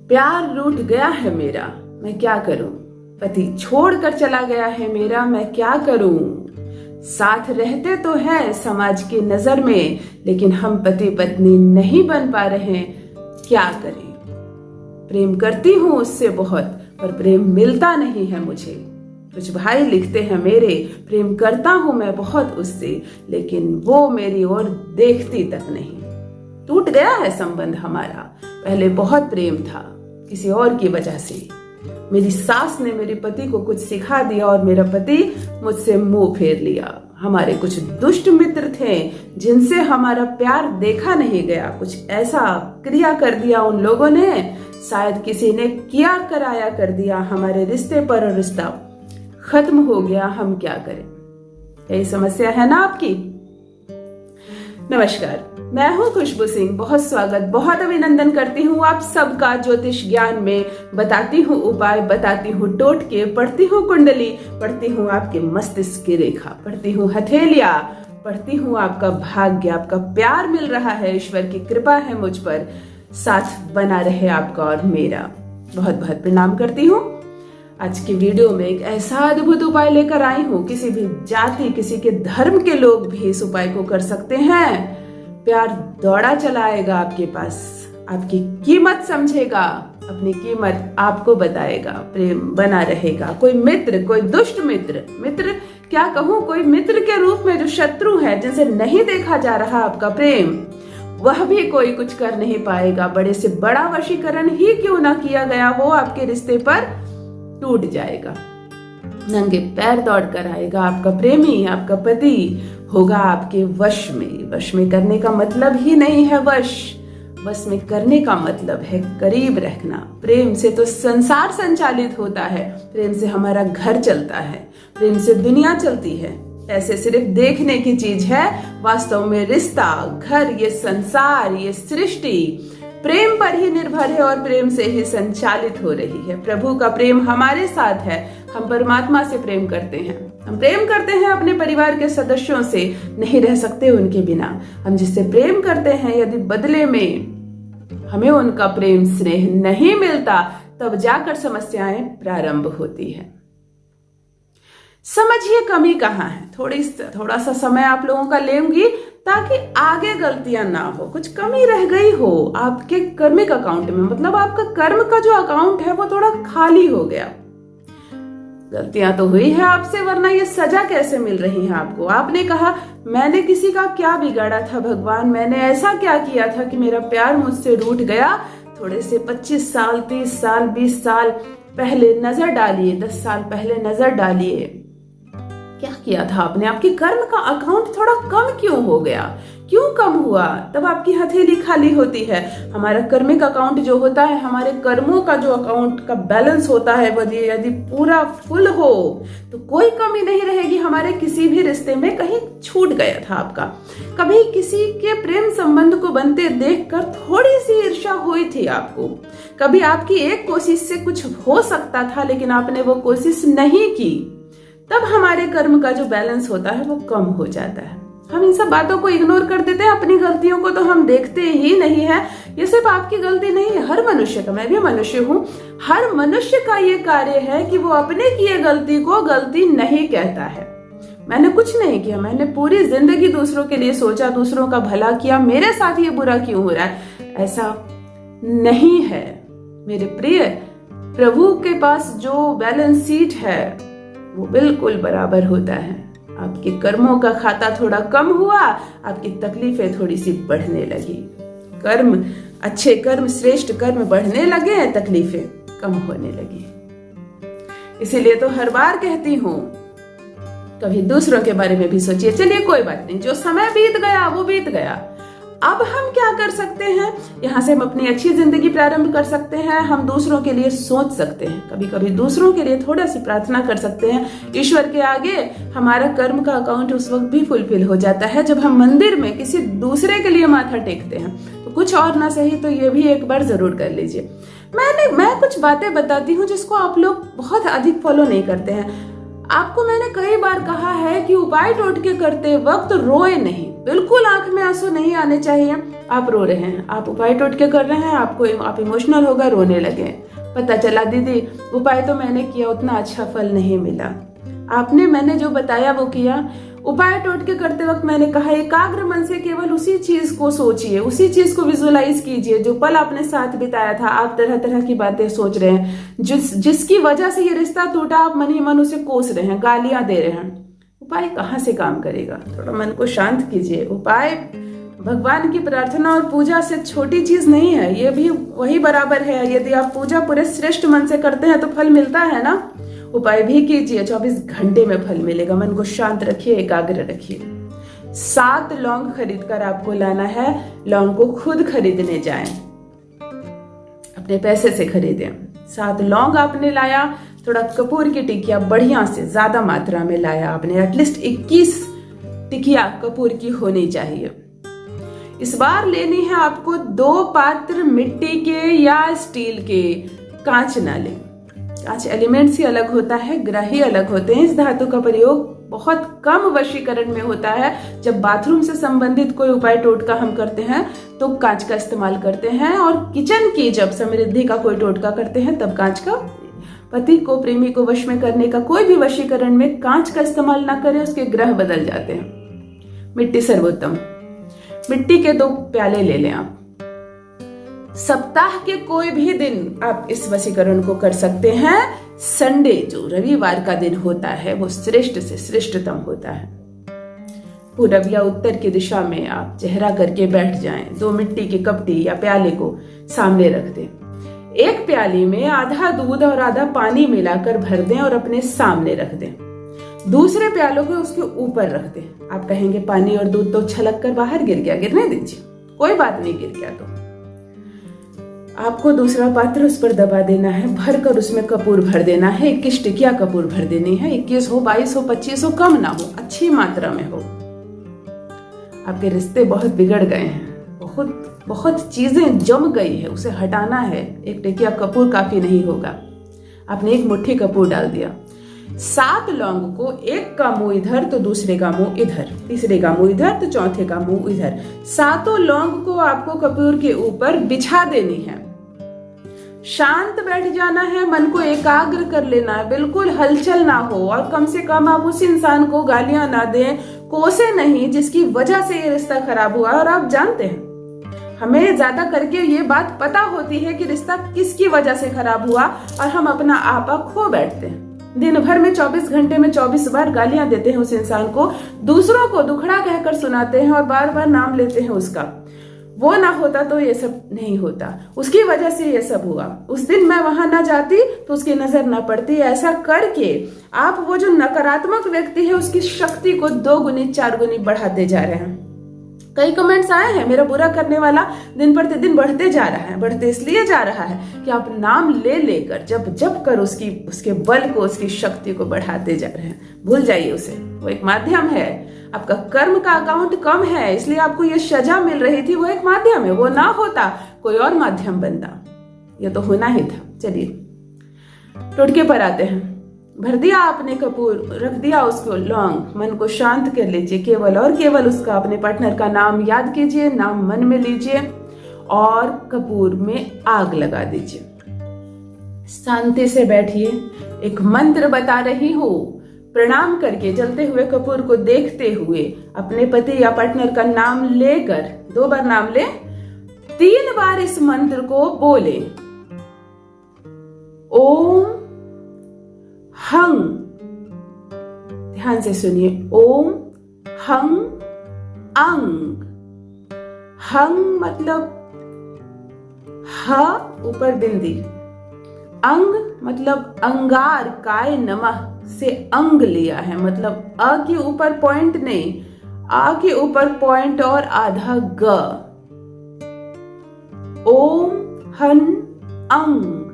प्यार रूठ गया है मेरा, मैं क्या करूं। पति छोड़कर चला गया है मेरा, मैं क्या करूं। साथ रहते तो हैं समाज की नजर में, लेकिन हम पति पत्नी नहीं बन पा रहे, क्या करें। प्रेम करती हूं उससे बहुत, पर प्रेम मिलता नहीं है मुझे। कुछ भाई लिखते हैं मेरे, प्रेम करता हूं मैं बहुत उससे, लेकिन वो मेरी ओर देखती तक नहीं। टूट गया है संबंध हमारा, पहले बहुत प्रेम था किसी और की वजह से। मेरी सास ने मेरे पति को कुछ सिखा दिया और मेरा पति मुझसे मुंह फेर लिया। हमारे कुछ दुष्ट मित्र थे जिनसे हमारा प्यार देखा नहीं गया। कुछ ऐसा क्रिया कर दिया उन लोगों ने, शायद किसी ने किया कराया कर दिया हमारे रिश्ते पर, और रिश्ता खत्म हो गया। हम क्या करें। यही समस्या है ना आपकी। नमस्कार, मैं हूं खुशबू सिंह। बहुत स्वागत, बहुत अभिनंदन करती हूं आप सबका ज्योतिष ज्ञान में। बताती हूं उपाय, बताती हूं टोटके, पढ़ती हूं कुंडली, पढ़ती हूं आपके मस्तिष्क की रेखा, पढ़ती हूं हथेलियां, पढ़ती हूं आपका भाग्य, आपका प्यार मिल रहा है, ईश्वर की कृपा है मुझ पर, साथ बना रहे आपका और मेरा। बहुत बहुत प्रणाम करती हूँ। आज की वीडियो में एक ऐसा अद्भुत उपाय लेकर आई हूँ, किसी भी जाति, किसी के धर्म के लोग भी इस उपाय को कर सकते हैं। प्यार दौड़ा चला आएगा आपके पास, आपकी कीमत समझेगा, अपनी कीमत आपको बताएगा, प्रेम बना रहेगा। कोई मित्र, कोई दुष्ट मित्र क्या कहूँ, कोई मित्र के रूप में जो शत्रु है, जिनसे नहीं देखा जा रहा आपका प्रेम, वह भी कोई कुछ कर नहीं पाएगा। बड़े से बड़ा वशीकरण ही क्यों ना किया गया हो, आपके रिश्ते पर टूट जाएगा। नंगे पैर दौड़ कर आएगा आपका प्रेमी, आपका पति होगा आपके वश में। वश में करने का मतलब ही नहीं है वश में करने का मतलब है करीब रखना। प्रेम से तो संसार संचालित होता है, प्रेम से हमारा घर चलता है, प्रेम से दुनिया चलती है। ऐसे सिर्फ देखने की चीज है, वास्तव में रिश्ता, घर, ये संसार, ये सृष्टि प्रेम पर ही निर्भर है और प्रेम से ही संचालित हो रही है। प्रभु का प्रेम हमारे साथ है। हम परमात्मा से प्रेम करते हैं, हम प्रेम करते हैं अपने परिवार के सदस्यों से, नहीं रह सकते उनके बिना। हम जिससे प्रेम करते हैं, यदि बदले में हमें उनका प्रेम स्नेह नहीं मिलता, तब जाकर समस्याएं प्रारंभ होती है। समझिए कमी कहाँ है। थोड़ा सा समय आप लोगों का लेंगी ताकि आगे गलतियां ना हो। कुछ कमी रह गई हो आपके कर्मिक अकाउंट में, मतलब आपका कर्म का जो अकाउंट है वो थोड़ा खाली हो गया। गलतियां तो हुई है आपसे, वरना ये सजा कैसे मिल रही है आपको। आपने कहा मैंने किसी का क्या बिगाड़ा था भगवान, मैंने ऐसा क्या किया था कि मेरा प्यार मुझसे रूठ गया। थोड़े से 25 साल, 30 साल, 20 साल पहले नजर डालिए, 10 साल पहले नजर डालिए, क्या किया था आपने। आपके कर्म का अकाउंट थोड़ा कम क्यों हो गया, क्यों कम हुआ। तब आपकी हथेली खाली होती है। हमारा कर्मिक अकाउंट जो होता है, हमारे कर्मों का जो अकाउंट का बैलेंस होता है, वो यदि पूरा फुल हो तो कोई कमी नहीं रहेगी हमारे किसी भी रिश्ते में। कहीं छूट गया था आपका, कभी किसी के प्रेम संबंध को बनते देखकर थोड़ी सी ईर्ष्या हुई थी आपको, कभी आपकी एक कोशिश से कुछ हो सकता था लेकिन आपने वो कोशिश नहीं की, तब हमारे कर्म का जो बैलेंस होता है वो कम हो जाता है। हम इन सब बातों को इग्नोर कर देते हैं, अपनी गलतियों को तो हम देखते ही नहीं है। ये सिर्फ आपकी गलती नहीं है, हर मनुष्य का, मैं भी मनुष्य हूँ, हर मनुष्य का ये कार्य है कि वो अपने किए गलती को गलती नहीं कहता है। मैंने कुछ नहीं किया, मैंने पूरी जिंदगी दूसरों के लिए सोचा, दूसरों का भला किया, मेरे साथ ये बुरा क्यों हो रहा है, ऐसा नहीं है मेरे प्रिय। प्रभु के पास जो बैलेंस शीट है वो बिल्कुल बराबर होता है। आपके कर्मों का खाता थोड़ा कम हुआ, आपकी तकलीफें थोड़ी सी बढ़ने लगी। कर्म, अच्छे कर्म, श्रेष्ठ कर्म बढ़ने लगे, तकलीफें कम होने लगी। इसीलिए तो हर बार कहती हूँ, कभी दूसरों के बारे में भी सोचिए। चलिए कोई बात नहीं, जो समय बीत गया वो बीत गया। अब हम क्या कर सकते हैं, यहाँ से हम अपनी अच्छी जिंदगी प्रारंभ कर सकते हैं। हम दूसरों के लिए सोच सकते हैं, कभी कभी दूसरों के लिए थोड़ा सी प्रार्थना कर सकते हैं। ईश्वर के आगे हमारा कर्म का अकाउंट उस वक्त भी फुलफिल हो जाता है जब हम मंदिर में किसी दूसरे के लिए माथा टेकते हैं। तो कुछ और ना सही तो ये भी एक बार जरूर कर लीजिए। मैं कुछ बातें बताती हूँ जिसको आप लोग बहुत अधिक फॉलो नहीं करते हैं। आपको मैंने कई बार कहा है कि उपाय टोटके करते वक्त रोए नहीं, बिल्कुल आंख में आंसू नहीं आने चाहिए। आप रो रहे हैं, आप उपाय टोटके कर रहे हैं, आप इमोशनल होकर रोने लगे। पता चला दीदी उपाय तो मैंने किया, उतना अच्छा फल नहीं मिला। मैंने जो बताया वो किया। उपाय टोटके करते वक्त मैंने कहा एकाग्र मन से केवल उसी चीज को सोचिए, उसी चीज को विजुअलाइज कीजिए जो पल आपने साथ बिताया था। आप तरह तरह की बातें सोच रहे हैं, जिसकी वजह से ये रिश्ता टूटा, आप मन ही मन उसे कोस रहे हैं, गालियां दे रहे हैं। उपाय कहाँ से काम करेगा? थोड़ा मन को शांत कीजिए। उपाय भगवान की प्रार्थना और पूजा से छोटी चीज नहीं है, ये भी वही बराबर है। यदि आप पूजा पूरे श्रेष्ठ मन से करते हैं तो फल मिलता है ना। उपाय भी कीजिए, 24 घंटे में फल मिलेगा। मन को शांत रखिए, एकाग्र रखिए। 7 लौंग खरीद कर आपको लाना है। लौंग को खुद खरीदने जाएं, अपने पैसे से खरीदें। 7 लौंग आपने लाया, थोड़ा कपूर की टिकिया बढ़िया से ज्यादा मात्रा में लाया आपने, एटलीस्ट 21 टिकिया कपूर की होनी चाहिए। इस बार लेनी है आपको 2 पात्र मिट्टी के या स्टील के। कांच ना लें, कांच एलिमेंट्स ही अलग होता है, ग्रह ही अलग होते हैं। इस धातु का प्रयोग बहुत कम वशीकरण में होता है। जब बाथरूम से संबंधित कोई उपाय टोटका हम करते हैं तो कांच का इस्तेमाल करते हैं, और किचन की जब समृद्धि का कोई टोटका करते हैं तब कांच का। पति को, प्रेमी को वश में करने का कोई भी वशीकरण में कांच का इस्तेमाल ना करें, उसके ग्रह बदल जाते हैं। मिट्टी सर्वोत्तम। मिट्टी के 2 प्याले ले लें आप। सप्ताह के कोई भी दिन आप इस वशीकरण को कर सकते हैं। संडे जो रविवार का दिन होता है वो श्रेष्ठ से श्रेष्ठतम होता है। पूरब या उत्तर की दिशा में आप चेहरा करके बैठ जाएं। 2 मिट्टी की कपटी या प्याले को सामने रख दें। एक प्याली में आधा दूध और आधा पानी मिलाकर भर दें और अपने सामने रख दें। दूसरे प्यालों को उसके ऊपर रख दें। आप कहेंगे पानी और दूध तो छलक कर बाहर गिर गया, गिरने दीजिए, कोई बात नहीं, गिर गया तो आपको दूसरा पात्र उस पर दबा देना है, भरकर उसमें कपूर भर देना है। 21 टिकिया कपूर भर देनी है। 21 हो, 22 हो, 25 हो, कम ना हो, अच्छी मात्रा में हो। आपके रिश्ते बहुत बिगड़ गए हैं, बहुत चीजें जम गई है, उसे हटाना है। 1 टिकिया कपूर काफी नहीं होगा। आपने 1 मुट्ठी कपूर डाल दिया। 7 लौंग को, एक का मुंह इधर तो दूसरे का मुंह इधर, तीसरे का मुंह इधर तो चौथे का मुंह इधर। 7 लौंग को आपको कपूर के ऊपर बिछा देनी है। शांत बैठ जाना है, मन को एकाग्र कर लेना है, बिल्कुल हलचल ना हो, और कम से कम आप उस इंसान को गालियां ना दें, कोसे नहीं जिसकी वजह से ये रिश्ता खराब हुआ। और आप जानते हैं हमें ज्यादा करके ये बात पता होती है कि रिश्ता किसकी वजह से खराब हुआ, और हम अपना आपा खो बैठते हैं। दिन भर में 24 घंटे में 24 बार गालियां देते हैं उस इंसान को, दूसरों को दुखड़ा कहकर सुनाते हैं और बार बार नाम लेते हैं उसका। वो ना होता तो ये सब नहीं होता, उसकी वजह से ये सब हुआ। उस दिन मैं वहां ना जाती तो उसकी नजर ना पड़ती। ऐसा करके आप वो जो नकारात्मक व्यक्ति है उसकी शक्ति को 2 गुनी 4 गुनी बढ़ाते जा रहे हैं। कई कमेंट्स आए हैं, मेरा बुरा करने वाला दिन प्रतिदिन बढ़ते जा रहा है। बढ़ते इसलिए जा रहा है कि आप नाम ले लेकर जब कर उसके बल को, उसकी शक्ति को बढ़ाते जा रहे हैं। भूल जाइए उसे, वो एक माध्यम है। आपका कर्म का अकाउंट कम है, इसलिए आपको ये सजा मिल रही थी। वो एक माध्यम है, वो ना होता कोई और माध्यम बनता, ये तो होना ही था। चलिए टोटके पर आते हैं। भर दिया आपने कपूर, रख दिया उसको लौंग। मन को शांत कर लीजिए, केवल और केवल उसका, अपने पार्टनर का नाम याद कीजिए, नाम मन में लीजिए और कपूर में आग लगा दीजिए। शांति से बैठिए। एक मंत्र बता रही हूं, प्रणाम करके जलते हुए कपूर को देखते हुए अपने पति या पार्टनर का नाम लेकर 2 बार नाम ले, 3 बार इस मंत्र को बोले। ओम हंग, ध्यान से सुनिए, ओम हंग अंग। हंग मतलब ह ऊपर बिंदी, अंग मतलब अंगार काय नमः से अंग लिया है, मतलब अ के ऊपर पॉइंट नहीं, आ के ऊपर पॉइंट और आधा ग। ओम हन अंग।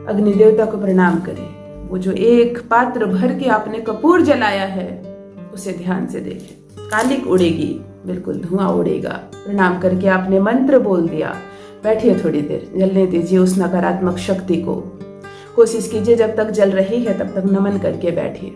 अग्नि देवता को प्रणाम करें। वो जो 1 पात्र भर के आपने कपूर जलाया है उसे ध्यान से देखें। कालिक उड़ेगी, बिल्कुल धुआं उड़ेगा। प्रणाम करके आपने मंत्र बोल दिया। बैठिए, थोड़ी देर जलने दीजिए उस नकारात्मक शक्ति को। कोशिश कीजिए जब तक जल रही है तब तक नमन करके बैठिए।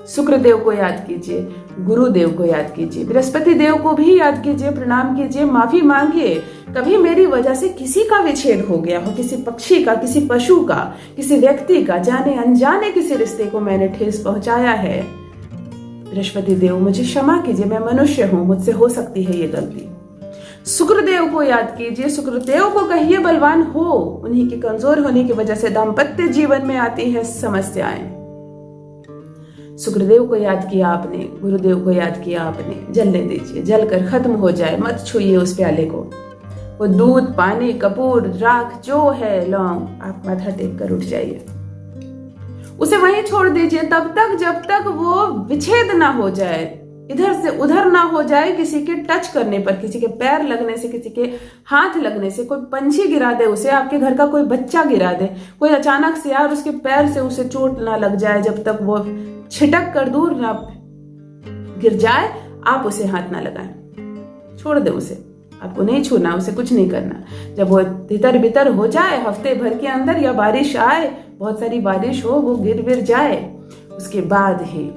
शुक्रदेव को याद कीजिए, गुरुदेव को याद कीजिए, बृहस्पति देव को भी याद कीजिए, प्रणाम कीजिए, माफी मांगिए। कभी मेरी वजह से किसी का विच्छेद हो गया हो, किसी पक्षी का, किसी पशु का, किसी व्यक्ति का, जाने अनजाने किसी रिश्ते को मैंने ठेस पहुंचाया है, बृहस्पति देव मुझे क्षमा कीजिए, मैं मनुष्य हूं, मुझसे हो सकती है ये गलती। शुक्रदेव को याद कीजिए, शुक्रदेव को कहिए बलवान हो, उन्हीं के कमजोर होने की वजह से दाम्पत्य जीवन में आती है समस्याएं। शुक्रदेव को याद किया आपने, गुरुदेव को याद किया आपने, जलने दीजिए, जलकर खत्म हो जाए, मत छूइए उस प्याले को। वो दूध, पानी, कपूर, राख जो है, लौंग, आप माथा टेक कर उठ जाइए, उसे वहीं छोड़ दीजिए तब तक जब तक वो विच्छेद ना हो जाए, इधर से उधर ना हो जाए, किसी के टच करने पर, किसी के पैर लगने से, किसी के हाथ लगने से, कोई पंछी गिरा दे उसे, आपके घर का कोई बच्चा गिरा दे, कोई अचानक से यार उसके पैर से उसे चोट ना लग जाए, जब तक वो छिटक कर दूर ना गिर जाए आप उसे हाथ ना लगाएं, छोड़ दे उसे, आपको नहीं छूना, उसे कुछ नहीं करना। जब वो तितर बितर हो जाए हफ्ते भर के अंदर, या बारिश आए, बहुत सारी बारिश हो, वो गिर विर जाए, उसके बाद ही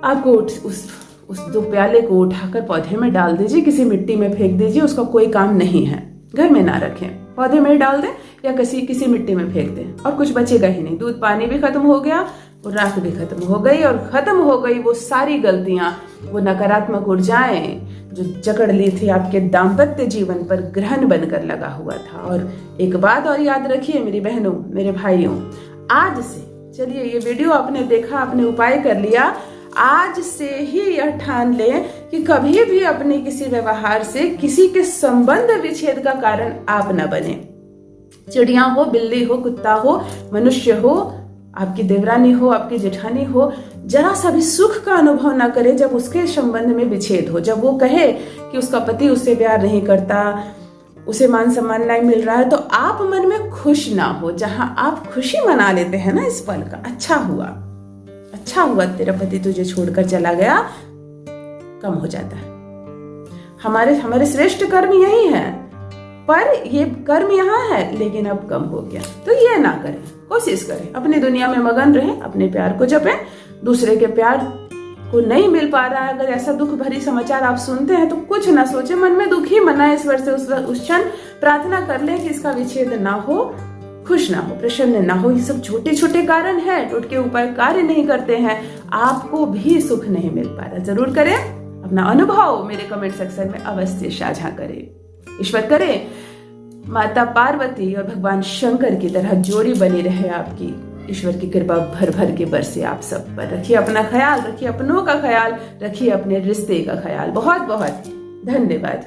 आपको उस 2 प्याले को उठाकर पौधे में डाल दीजिए, किसी मिट्टी में फेंक दीजिए, उसका कोई काम नहीं है, घर में ना रखें, पौधे में डाल दें या किसी मिट्टी में फेंक दें, और कुछ बचेगा ही नहीं। दूध पानी भी खत्म हो गया, वो राख भी खत्म हो गई, और खत्म हो गई वो सारी गलतियां, वो नकारात्मक ऊर्जाएं जो जकड़ ली थी आपके दाम्पत्य जीवन पर, ग्रहण बनकर लगा हुआ था। और एक बात और याद रखिए मेरी बहनों, मेरे भाइयों, आज से चलिए, ये वीडियो आपने देखा, आपने उपाय कर लिया, आज से ही यह ठान लें कि कभी भी अपने किसी व्यवहार से किसी के संबंध विच्छेद का कारण आप न बने। चिड़िया हो, बिल्ली हो, कुत्ता हो, मनुष्य हो, आपकी देवरानी हो, आपकी जेठानी हो, जरा सा भी सुख का अनुभव ना करे जब उसके संबंध में विच्छेद हो, जब वो कहे कि उसका पति उससे प्यार नहीं करता, उसे मान सम्मान नहीं मिल रहा है, तो आप मन में खुश ना हो। जहां आप खुशी मना लेते हैं ना इस पल का, अच्छा हुआ तेरा पति तुझे छोड़कर चला गया, कम हो जाता है। हमारे श्रेष्ठ कर्म यही है, पर ये कर्म यहाँ है लेकिन अब कम हो गया, तो ये ना करें, कोशिश करें, अपनी दुनिया में मगन रहें, अपने प्यार को जपें। दूसरे के प्यार को नहीं मिल पा रहा है, अगर ऐसा दुख भरी समाचार आप सुनते हैं तो कुछ ना सोचे, मन में दुख ही मनाए, ईश्वर से उस क्षण प्रार्थना कर लें कि इसका विच्छेद ना हो, खुश ना हो, प्रसन्न ना हो। ये सब छोटे छोटे कारण हैं, टोटके उपाय कार्य नहीं करते हैं, आपको भी सुख नहीं मिल पा रहा। जरूर करें, अपना अनुभव मेरे कमेंट सेक्शन में अवश्य साझा करें। ईश्वर करे माता पार्वती और भगवान शंकर की तरह जोड़ी बनी रहे आपकी, ईश्वर की कृपा भर भर के बरसे आप सब पर। रखिए अपना ख्याल, रखिए अपनों का ख्याल, रखिए अपने रिश्ते का ख्याल। बहुत बहुत धन्यवाद।